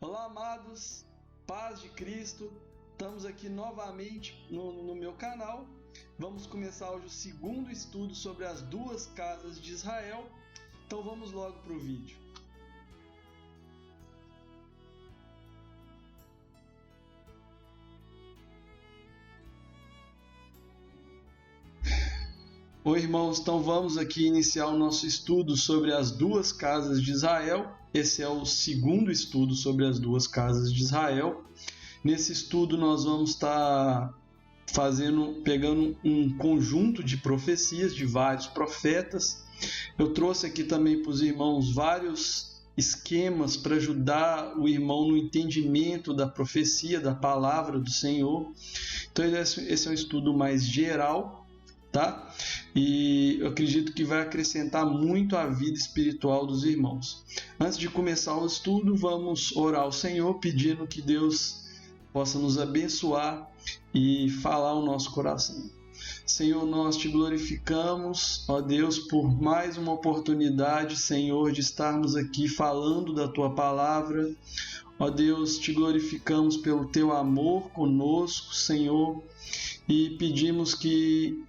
Olá, amados, paz de Cristo, estamos aqui novamente no meu canal. Vamos começar hoje o segundo estudo sobre as duas casas de Israel, então vamos logo para o vídeo. Oi, irmãos, então vamos aqui iniciar o nosso estudo sobre as duas casas de Israel. Esse é o segundo estudo sobre as duas casas de Israel. Nesse estudo nós vamos estar pegando um conjunto de profecias de vários profetas. Eu trouxe aqui também para os irmãos vários esquemas para ajudar o irmão no entendimento da profecia, da palavra do Senhor. Então esse é um estudo mais geral, tá? E eu acredito que vai acrescentar muito à vida espiritual dos irmãos. Antes de começar o estudo, vamos orar ao Senhor, pedindo que Deus possa nos abençoar e falar ao nosso coração. Senhor, nós te glorificamos, ó Deus, por mais uma oportunidade, Senhor, de estarmos aqui falando da tua palavra. Ó Deus, te glorificamos pelo teu amor conosco, Senhor, e pedimos que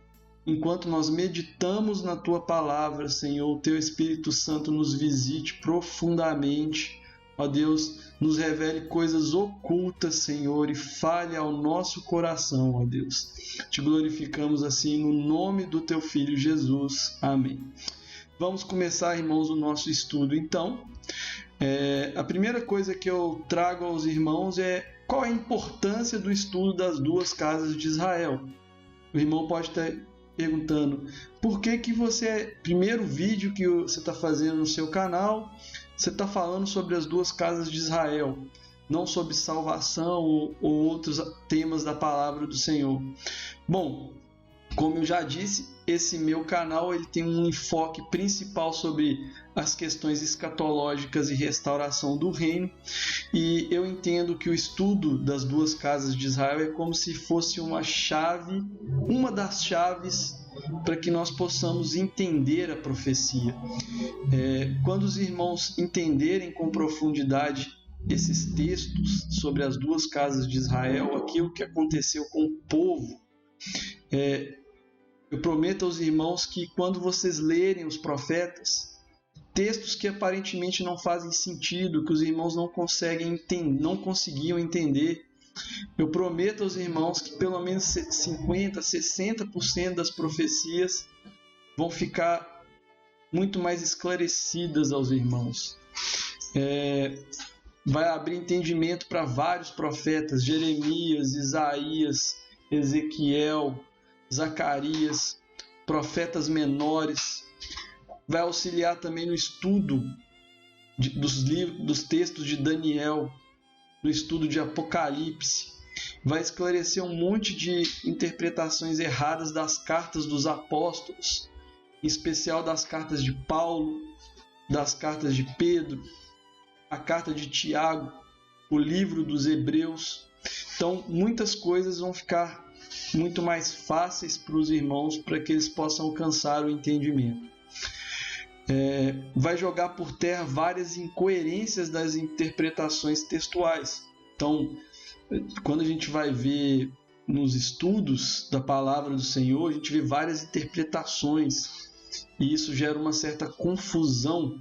enquanto nós meditamos na Tua Palavra, Senhor, o Teu Espírito Santo nos visite profundamente. Ó Deus, nos revele coisas ocultas, Senhor, e fale ao nosso coração, ó Deus. Te glorificamos assim no nome do Teu Filho Jesus. Amém. Vamos começar, irmãos, o nosso estudo. Então, a primeira coisa que eu trago aos irmãos é qual a importância do estudo das duas casas de Israel. O irmão pode estar perguntando por que você, primeiro vídeo que você está fazendo no seu canal, você está falando sobre as duas casas de Israel, não sobre salvação ou outros temas da palavra do Senhor. Bom, como eu já disse, esse meu canal ele tem um enfoque principal sobre as questões escatológicas e restauração do reino, e eu entendo que o estudo das duas casas de Israel é como se fosse uma das chaves para que nós possamos entender a profecia. Quando os irmãos entenderem com profundidade esses textos sobre as duas casas de Israel, aquilo que aconteceu com o povo, eu prometo aos irmãos que quando vocês lerem os profetas, textos que aparentemente não fazem sentido, que os irmãos não conseguiam entender, eu prometo aos irmãos que pelo menos 50%, 60% das profecias vão ficar muito mais esclarecidas aos irmãos. Vai abrir entendimento para vários profetas, Jeremias, Isaías, Ezequiel, Zacarias, profetas menores. Vai auxiliar também no estudo dos textos de Daniel, no estudo de Apocalipse. Vai esclarecer um monte de interpretações erradas das cartas dos apóstolos, em especial das cartas de Paulo, das cartas de Pedro, a carta de Tiago, o livro dos Hebreus. Então, muitas coisas vão ficar muito mais fáceis para os irmãos, para que eles possam alcançar o entendimento. Vai jogar por terra várias incoerências das interpretações textuais. Então, quando a gente vai ver nos estudos da palavra do Senhor, a gente vê várias interpretações, e isso gera uma certa confusão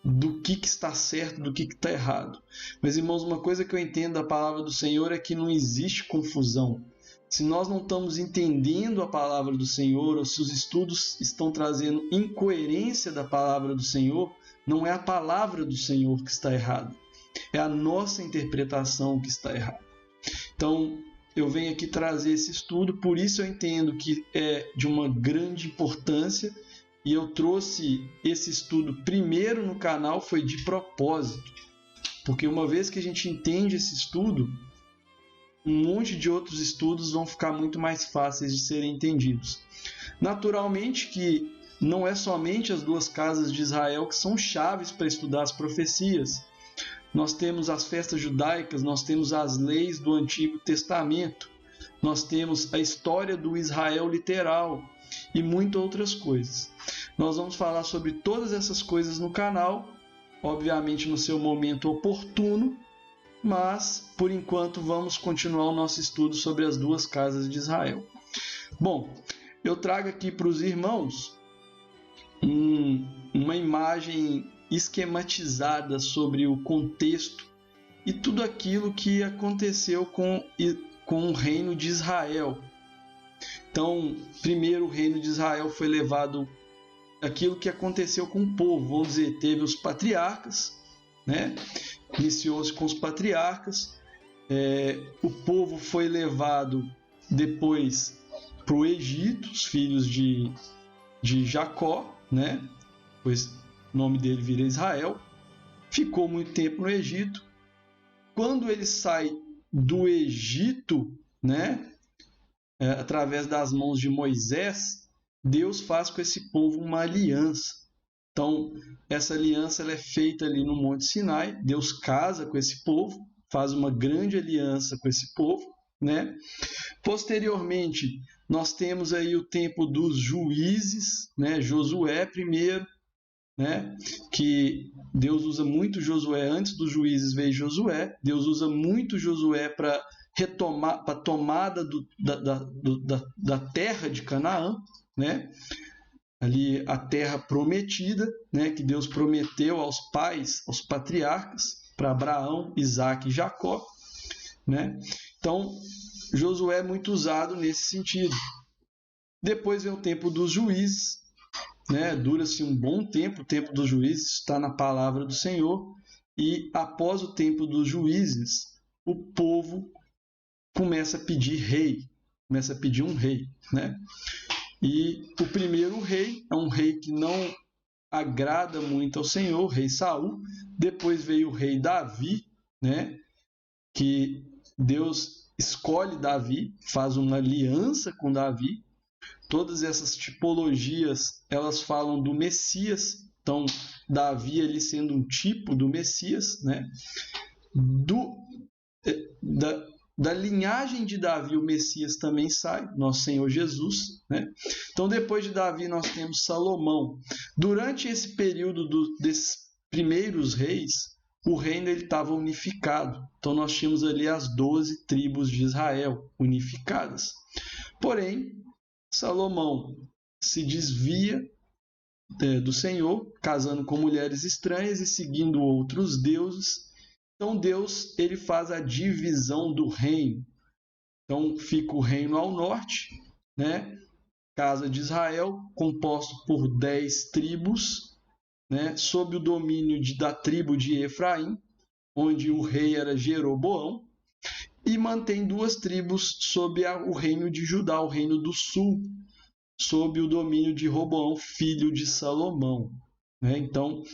do que está certo, do que está errado. Mas, irmãos, uma coisa que eu entendo da palavra do Senhor é que não existe confusão. Se nós não estamos entendendo a palavra do Senhor, ou se os estudos estão trazendo incoerência da palavra do Senhor, não é a palavra do Senhor que está errada, é a nossa interpretação que está errada. Então, eu venho aqui trazer esse estudo, por isso eu entendo que é de uma grande importância, e eu trouxe esse estudo primeiro no canal, foi de propósito, porque uma vez que a gente entende esse estudo, um monte de outros estudos vão ficar muito mais fáceis de serem entendidos. Naturalmente que não é somente as duas casas de Israel que são chaves para estudar as profecias. Nós temos as festas judaicas, nós temos as leis do Antigo Testamento, nós temos a história do Israel literal e muitas outras coisas. Nós vamos falar sobre todas essas coisas no canal, obviamente no seu momento oportuno, mas por enquanto vamos continuar o nosso estudo sobre as duas casas de Israel. Bom, eu trago aqui para os irmãos uma imagem esquematizada sobre o contexto e tudo aquilo que aconteceu com o reino de Israel. Então, primeiro o reino de Israel foi levado, aquilo que aconteceu com o povo, vamos dizer, teve os patriarcas, né? Iniciou-se com os patriarcas, o povo foi levado depois para o Egito, os filhos de Jacó, né? Pois o nome dele vira Israel, ficou muito tempo no Egito. Quando ele sai do Egito, né? Através das mãos de Moisés, Deus faz com esse povo uma aliança. Então, essa aliança ela é feita ali no Monte Sinai. Deus casa com esse povo, faz uma grande aliança com esse povo, né? Posteriormente, nós temos aí o tempo dos juízes, né? Josué primeiro, né? Que Deus usa muito Josué. Antes dos juízes veio Josué. Deus usa muito Josué para retomar, para a tomada da terra de Canaã, né? Ali a terra prometida, né? Que Deus prometeu aos pais, aos patriarcas, para Abraão, Isaque e Jacó, né? Então, Josué é muito usado nesse sentido. Depois vem o tempo dos juízes, né? Dura-se um bom tempo, o tempo dos juízes está na palavra do Senhor, e após o tempo dos juízes, o povo começa a pedir rei, começa a pedir um rei, né? E o primeiro rei é um rei que não agrada muito ao Senhor, o rei Saul. Depois veio o rei Davi, né? Que Deus escolhe Davi, faz uma aliança com Davi. Todas essas tipologias, elas falam do Messias. Então, Davi ele sendo um tipo do Messias, né? Da linhagem de Davi, o Messias também sai, nosso Senhor Jesus, né? Então, depois de Davi, nós temos Salomão. Durante esse período desses primeiros reis, o reino estava unificado. Então, nós tínhamos ali as 12 tribos de Israel unificadas. Porém, Salomão se desvia do Senhor, casando com mulheres estranhas e seguindo outros deuses. Então Deus ele faz a divisão do reino. Então fica o reino ao norte, né? Casa de Israel, composto por 10 tribos, né? Sob o domínio da tribo de Efraim, onde o rei era Jeroboão, e mantém 2 tribos sob o reino de Judá, o reino do sul, sob o domínio de Roboão, filho de Salomão, né? Então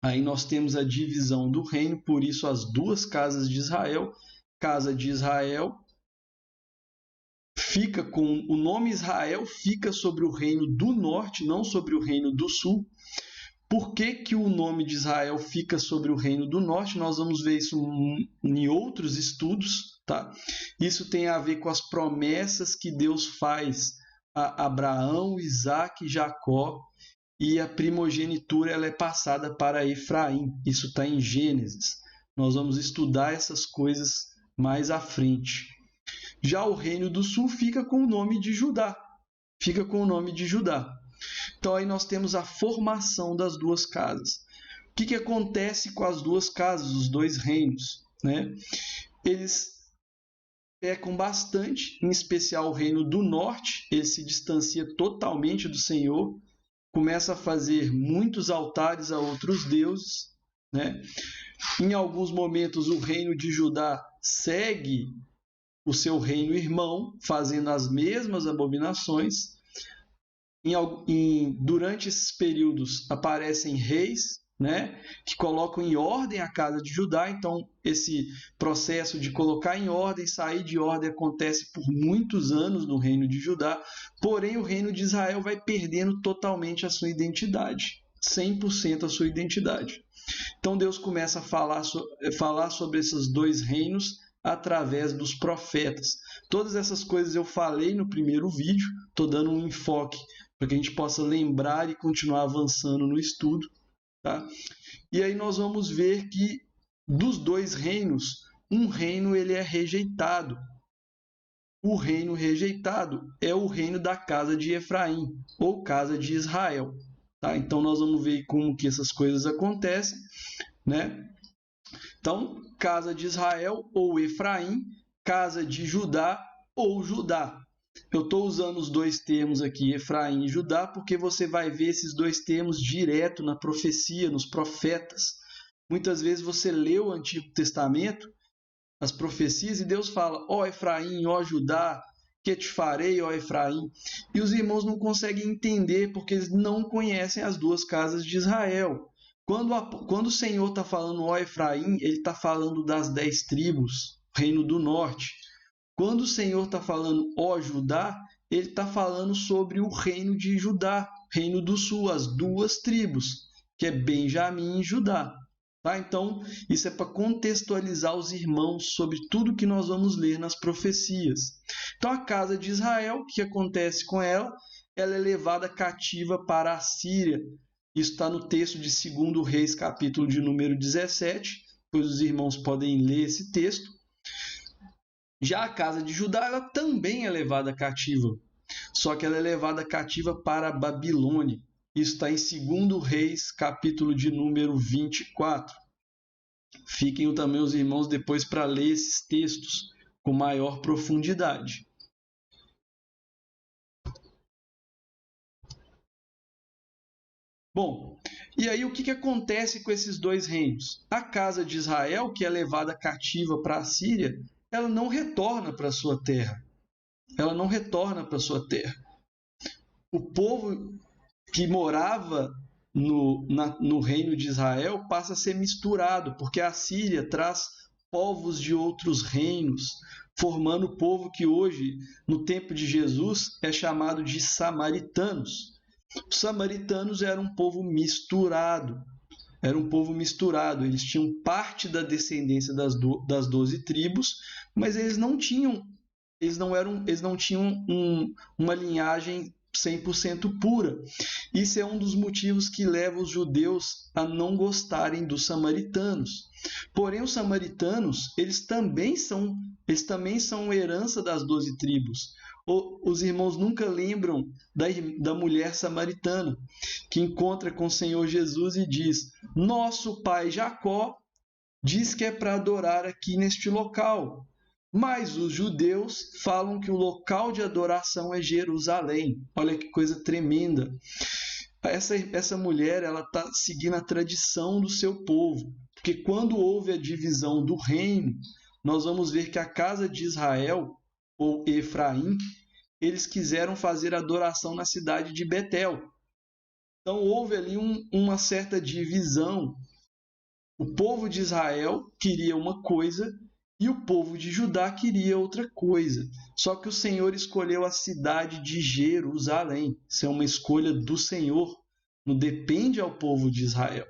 aí nós temos a divisão do reino, por isso as 2 casas de Israel. Casa de Israel fica com o nome Israel, fica sobre o reino do norte, não sobre o reino do sul. Por que o nome de Israel fica sobre o reino do norte? Nós vamos ver isso em outros estudos, tá? Isso tem a ver com as promessas que Deus faz a Abraão, Isaque e Jacó. E a primogenitura ela é passada para Efraim. Isso está em Gênesis. Nós vamos estudar essas coisas mais à frente. Já o reino do sul fica com o nome de Judá. Fica com o nome de Judá. Então aí nós temos a formação das 2 casas. O que acontece com as 2 casas, os 2 reinos, né? Eles pecam bastante, em especial o reino do norte. Ele se distancia totalmente do Senhor. Começa a fazer muitos altares a outros deuses, né? Em alguns momentos o reino de Judá segue o seu reino irmão, fazendo as mesmas abominações. Durante esses períodos aparecem reis, né, que colocam em ordem a casa de Judá. Então esse processo de colocar em ordem, sair de ordem acontece por muitos anos no reino de Judá. Porém o reino de Israel vai perdendo totalmente a sua identidade, 100% a sua identidade. Então Deus começa a falar sobre esses 2 reinos através dos profetas. Todas essas coisas eu falei no primeiro vídeo, estou dando um enfoque para que a gente possa lembrar e continuar avançando no estudo. Tá? E aí nós vamos ver que dos 2 reinos, um reino ele é rejeitado. O reino rejeitado é o reino da casa de Efraim, ou casa de Israel. Tá? Então, nós vamos ver como que essas coisas acontecem, né? Então, casa de Israel ou Efraim, casa de Judá ou Judá. Eu estou usando os dois termos aqui, Efraim e Judá, porque você vai ver esses dois termos direto na profecia, nos profetas. Muitas vezes você lê o Antigo Testamento, as profecias, e Deus fala, ó Efraim, ó Judá, que te farei, ó Efraim. E os irmãos não conseguem entender, porque eles não conhecem as duas casas de Israel. Quando o Senhor está falando, ó Efraim, ele está falando das 10 tribos, reino do norte. Quando o Senhor está falando, ó Judá, ele está falando sobre o reino de Judá, reino do sul, as 2 tribos, que é Benjamim e Judá. Tá? Então, isso é para contextualizar os irmãos sobre tudo que nós vamos ler nas profecias. Então, a casa de Israel, o que acontece com ela? Ela é levada cativa para a Síria. Isso está no texto de 2 Reis, capítulo de número 17, pois os irmãos podem ler esse texto. Já a casa de Judá, ela também é levada cativa, só que ela é levada cativa para a Babilônia. Isso está em 2 Reis, capítulo de número 24. Fiquem também os irmãos depois para ler esses textos com maior profundidade. Bom, e aí o que acontece com esses dois reinos? A casa de Israel, que é levada cativa para a Síria, ela não retorna para a sua terra. Ela não retorna para a sua terra. O povo que morava no reino de Israel passa a ser misturado, porque a Síria traz povos de outros reinos, formando o povo que hoje, no tempo de Jesus, é chamado de samaritanos. Os samaritanos eram um povo misturado. Eles tinham parte da descendência das 12 tribos, mas eles não tinham uma linhagem 100% pura. Isso é um dos motivos que leva os judeus a não gostarem dos samaritanos. Porém, os samaritanos, eles também são herança das 12 tribos. Os irmãos nunca lembram da mulher samaritana, que encontra com o Senhor Jesus e diz, nosso pai Jacó diz que é para adorar aqui neste local. Mas os judeus falam que o local de adoração é Jerusalém. Olha que coisa tremenda. Essa mulher está seguindo a tradição do seu povo. Porque quando houve a divisão do reino, nós vamos ver que a casa de Israel, ou Efraim, eles quiseram fazer adoração na cidade de Betel. Então houve ali uma certa divisão. O povo de Israel queria uma coisa, e o povo de Judá queria outra coisa. Só que o Senhor escolheu a cidade de Jerusalém. Isso é uma escolha do Senhor. Não depende ao povo de Israel.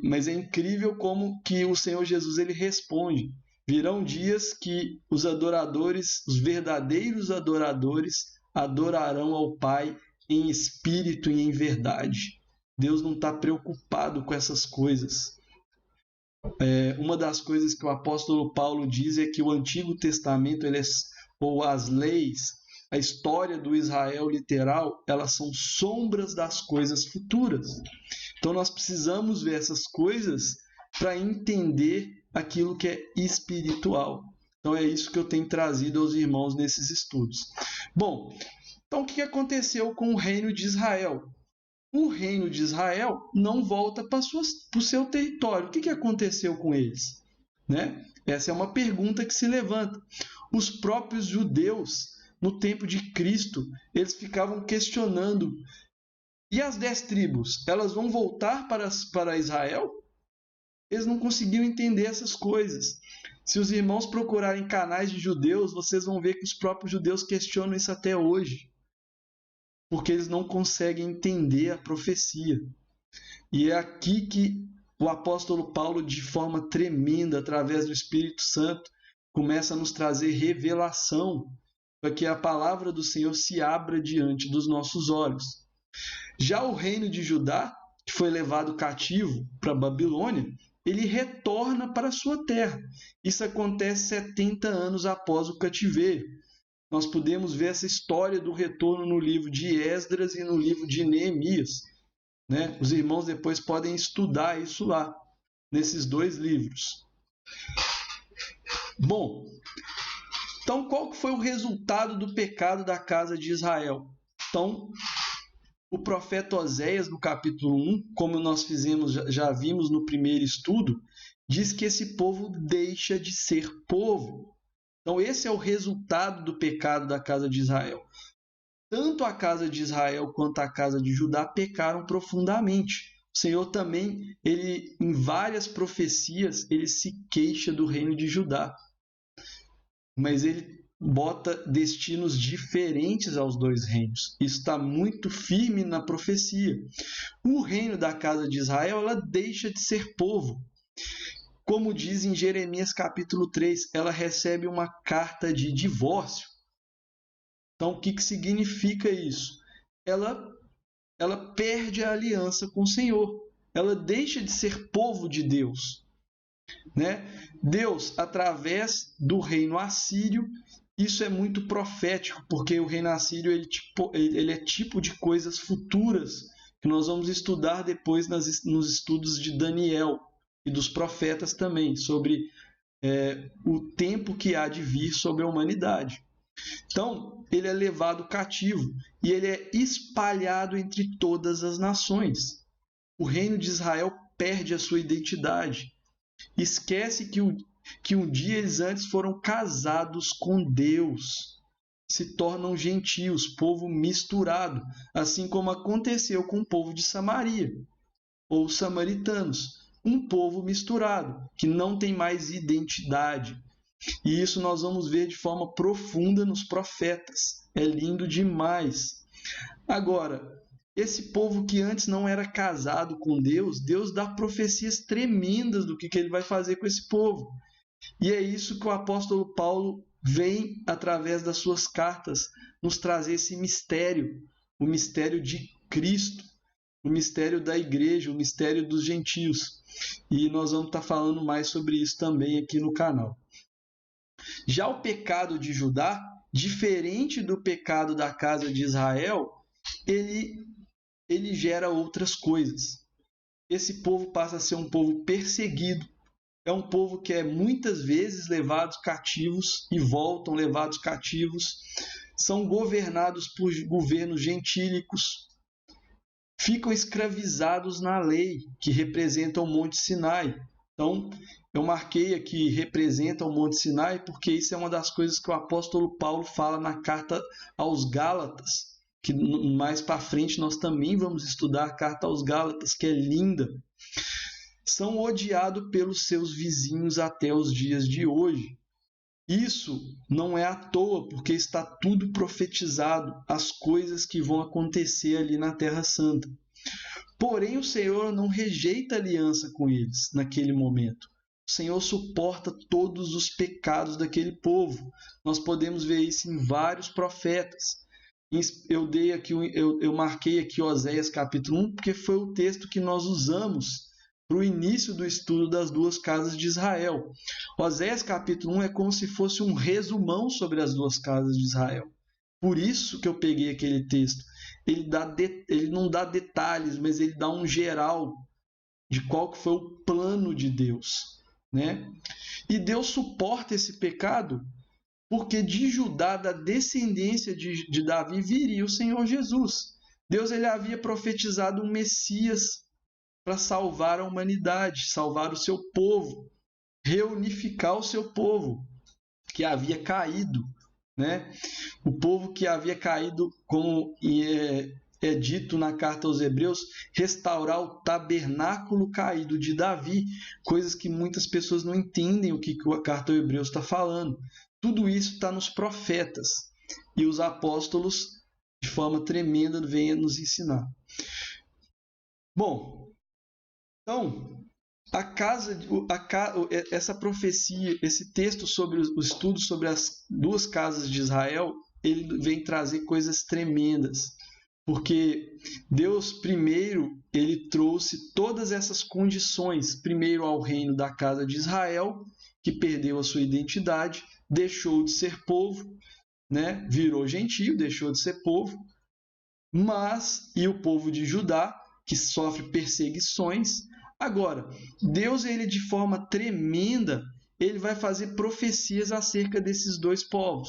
Mas é incrível como que o Senhor Jesus ele responde. Virão dias que os adoradores, os verdadeiros adoradores, adorarão ao Pai em espírito e em verdade. Deus não está preocupado com essas coisas. Uma das coisas que o apóstolo Paulo diz é que o Antigo Testamento, ou as leis, a história do Israel literal, elas são sombras das coisas futuras. Então nós precisamos ver essas coisas para entender aquilo que é espiritual. Então é isso que eu tenho trazido aos irmãos nesses estudos. Bom, então o que aconteceu com o reino de Israel? O reino de Israel não volta para o seu território. O que aconteceu com eles? Né? Essa é uma pergunta que se levanta. Os próprios judeus, no tempo de Cristo, eles ficavam questionando. E as 10 tribos, elas vão voltar para Israel? Eles não conseguiam entender essas coisas. Se os irmãos procurarem canais de judeus, vocês vão ver que os próprios judeus questionam isso até hoje. Porque eles não conseguem entender a profecia. E é aqui que o apóstolo Paulo, de forma tremenda, através do Espírito Santo, começa a nos trazer revelação para que a palavra do Senhor se abra diante dos nossos olhos. Já o reino de Judá, que foi levado cativo para a Babilônia, ele retorna para a sua terra. Isso acontece 70 anos após o cativeiro. Nós podemos ver essa história do retorno no livro de Esdras e no livro de Neemias, né? Os irmãos depois podem estudar isso lá, nesses dois livros. Bom, então qual que foi o resultado do pecado da casa de Israel? Então, o profeta Oséias, no capítulo 1, como nós já vimos no primeiro estudo, diz que esse povo deixa de ser povo. Então, esse é o resultado do pecado da casa de Israel. Tanto a casa de Israel quanto a casa de Judá pecaram profundamente. O Senhor também, em várias profecias, ele se queixa do reino de Judá. Mas ele bota destinos diferentes aos dois reinos. Isso está muito firme na profecia. O reino da casa de Israel, ela deixa de ser povo. Como diz em Jeremias capítulo 3, ela recebe uma carta de divórcio. Então, o que significa isso? Ela perde a aliança com o Senhor. Ela deixa de ser povo de Deus, né? Deus, através do reino assírio, isso é muito profético, porque o reino assírio ele é tipo de coisas futuras que nós vamos estudar depois nos estudos de Daniel e dos profetas também, sobre o tempo que há de vir sobre a humanidade. Então, ele é levado cativo e ele é espalhado entre todas as nações. O reino de Israel perde a sua identidade. Esquece que um dia eles antes foram casados com Deus. Se tornam gentios, povo misturado, assim como aconteceu com o povo de Samaria, ou os samaritanos. Um povo misturado, que não tem mais identidade. E isso nós vamos ver de forma profunda nos profetas. É lindo demais. Agora, esse povo que antes não era casado com Deus, Deus dá profecias tremendas do que ele vai fazer com esse povo. E é isso que o apóstolo Paulo vem, através das suas cartas, nos trazer esse mistério, o mistério de Cristo, o mistério da igreja, o mistério dos gentios. E nós vamos estar falando mais sobre isso também aqui no canal. Já o pecado de Judá, diferente do pecado da casa de Israel, ele gera outras coisas. Esse povo passa a ser um povo perseguido. É um povo que é muitas vezes levados cativos e voltam levados cativos. São governados por governos gentílicos. Ficam escravizados na lei, que representa o Monte Sinai. Então, eu marquei aqui representa o Monte Sinai, porque isso é uma das coisas que o apóstolo Paulo fala na carta aos Gálatas, que mais para frente nós também vamos estudar a carta aos Gálatas, que é linda. São odiados pelos seus vizinhos até os dias de hoje. Isso não é à toa, porque está tudo profetizado, as coisas que vão acontecer ali na Terra Santa. Porém, o Senhor não rejeita aliança com eles naquele momento. O Senhor suporta todos os pecados daquele povo. Nós podemos ver isso em vários profetas. Eu marquei aqui Oséias capítulo 1, porque foi o texto que nós usamos para o início do estudo das duas casas de Israel. Oséias capítulo 1 é como se fosse um resumão sobre as duas casas de Israel. Por isso que eu peguei aquele texto. Ele não dá detalhes, mas ele dá um geral de qual que foi o plano de Deus, né? E Deus suporta esse pecado porque de Judá, da descendência de Davi, viria o Senhor Jesus. Deus ele havia profetizado um Messias para salvar a humanidade, salvar o seu povo, reunificar o seu povo que havia caído, né? O povo que havia caído, como é dito na carta aos Hebreus, restaurar o tabernáculo caído de Davi, coisas que muitas pessoas não entendem o que a carta aos Hebreus está falando. Tudo isso está nos profetas e os apóstolos, de forma tremenda, vêm nos ensinar. Bom, então, essa profecia, esse texto sobre o estudo sobre as duas casas de Israel, ele vem trazer coisas tremendas. Porque Deus primeiro, ele trouxe todas essas condições, primeiro ao reino da casa de Israel, que perdeu a sua identidade, deixou de ser povo, né? Virou gentio, deixou de ser povo, e o povo de Judá, que sofre perseguições. Agora, Deus, ele de forma tremenda, ele vai fazer profecias acerca desses dois povos.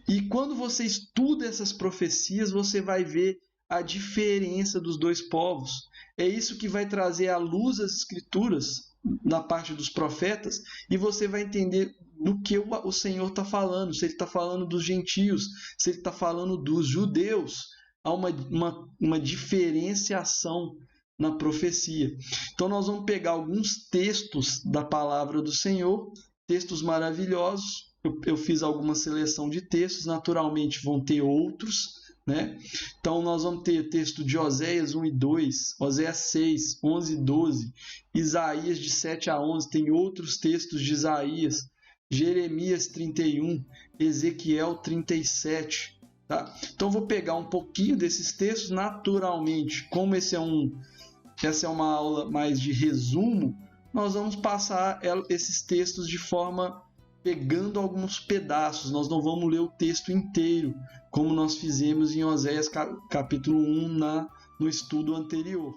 E quando você estuda essas profecias, você vai ver a diferença dos dois povos. É isso que vai trazer à luz as escrituras, na parte dos profetas, e você vai entender do que o Senhor está falando, se ele está falando dos gentios, se ele está falando dos judeus. Há uma diferenciação na profecia. Então nós vamos pegar alguns textos da palavra do Senhor, textos maravilhosos. Eu fiz alguma seleção de textos, naturalmente vão ter outros, né? Então nós vamos ter texto de Oséias 1 e 2, Oséias 6, 11 e 12, Isaías de 7 a 11, tem outros textos de Isaías, Jeremias 31, Ezequiel 37, tá? Então vou pegar um pouquinho desses textos, naturalmente, como essa é uma aula mais de resumo, nós vamos passar esses textos de forma pegando alguns pedaços, nós não vamos ler o texto inteiro, como nós fizemos em Oséias capítulo 1 no estudo anterior.